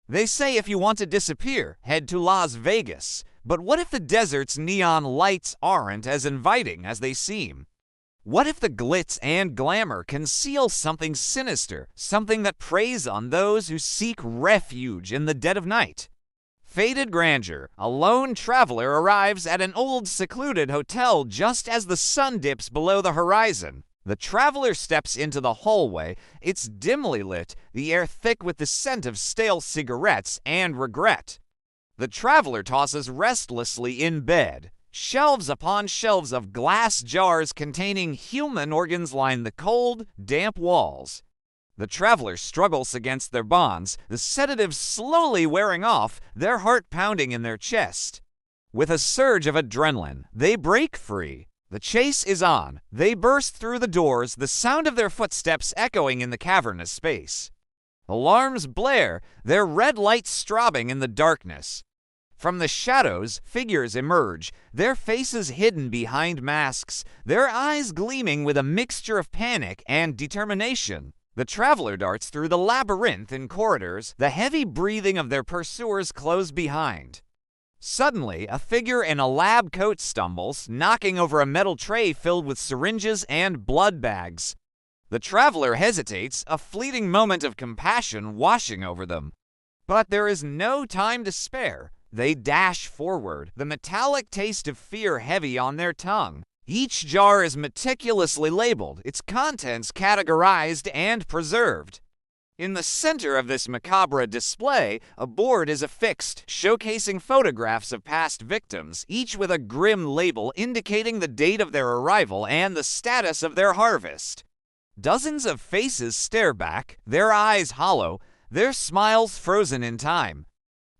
They say if you want to disappear, head to Las Vegas. But what if the desert's neon lights aren't as inviting as they seem? What if the glitz and glamour conceal something sinister, something that preys on those who seek refuge in the dead of night? Faded grandeur, a lone traveler arrives at an old secluded hotel just as the sun dips below the horizon. The traveler steps into the hallway. It's dimly lit, the air thick with the scent of stale cigarettes and regret. The traveler tosses restlessly in bed. Shelves upon shelves of glass jars containing human organs line the cold, damp walls. The traveler struggles against their bonds, the sedatives slowly wearing off, their heart pounding in their chest. With a surge of adrenaline, they break free. The chase is on. They burst through the doors, the sound of their footsteps echoing in the cavernous space. Alarms blare, their red lights strobing in the darkness. From the shadows, figures emerge, their faces hidden behind masks, their eyes gleaming with a mixture of panic and determination. The traveler darts through the labyrinthine corridors, the heavy breathing of their pursuers close behind. Suddenly, a figure in a lab coat stumbles, knocking over a metal tray filled with syringes and blood bags. The traveler hesitates, a fleeting moment of compassion washing over them. But there is no time to spare. They dash forward, the metallic taste of fear heavy on their tongue. Each jar is meticulously labeled, its contents categorized and preserved. In the center of this macabre display, a board is affixed, showcasing photographs of past victims, each with a grim label indicating the date of their arrival and the status of their harvest. Dozens of faces stare back, their eyes hollow, their smiles frozen in time.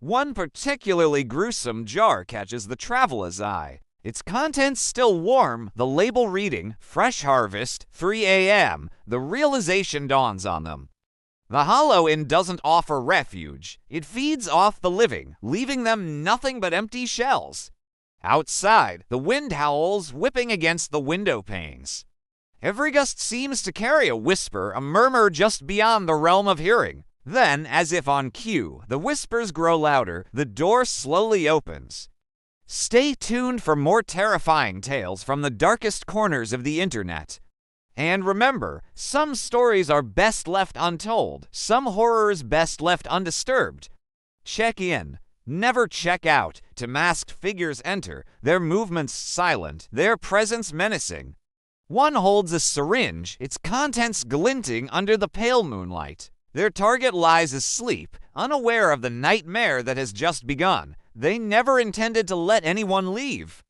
One particularly gruesome jar catches the traveler's eye. Its contents still warm, the label reading, Fresh Harvest, 3 a.m. The realization dawns on them. The Hollow Inn doesn't offer refuge. It feeds off the living, leaving them nothing but empty shells. Outside, the wind howls, whipping against the window panes. Every gust seems to carry a whisper, a murmur just beyond the realm of hearing. Then, as if on cue, the whispers grow louder, the door slowly opens. Stay tuned for more terrifying tales from the darkest corners of the internet. And remember, some stories are best left untold, some horrors best left undisturbed. Check in, never check out. To masked figures enter, their movements silent, their presence menacing. One holds a syringe, its contents glinting under the pale moonlight. Their target lies asleep, unaware of the nightmare that has just begun. They never intended to let anyone leave.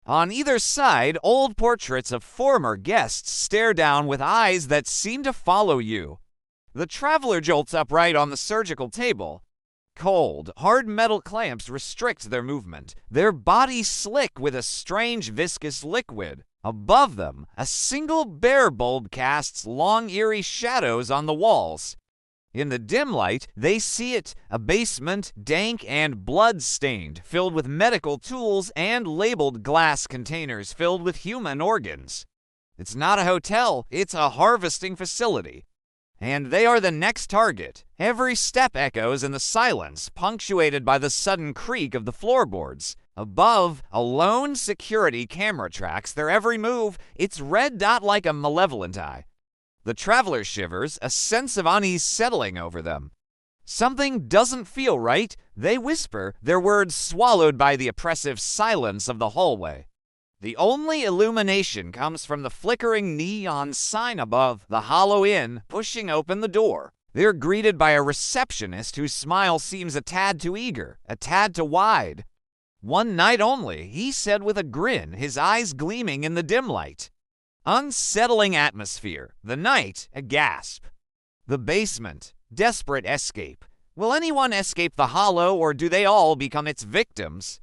On either side, old portraits of former guests stare down with eyes that seem to follow you. The traveler jolts upright on the surgical table. Cold, hard metal clamps restrict their movement, their bodies slick with a strange viscous liquid. Above them, a single bare bulb casts long eerie shadows on the walls. In the dim light, they see it, a basement, dank and blood-stained, filled with medical tools and labeled glass containers filled with human organs. It's not a hotel, it's a harvesting facility. And they are the next target. Every step echoes in the silence, punctuated by the sudden creak of the floorboards. Above, a lone security camera tracks their every move, its red dot like a malevolent eye. The traveler shivers, a sense of unease settling over them. Something doesn't feel right. They whisper, their words swallowed by the oppressive silence of the hallway. The only illumination comes from the flickering neon sign above, the Hollow Inn, pushing open the door. They're greeted by a receptionist whose smile seems a tad too eager, a tad too wide. "One night only," he said with a grin, his eyes gleaming in the dim light. Unsettling atmosphere. The night, a gasp. The basement, desperate escape. Will anyone escape the Hollow, or do they all become its victims?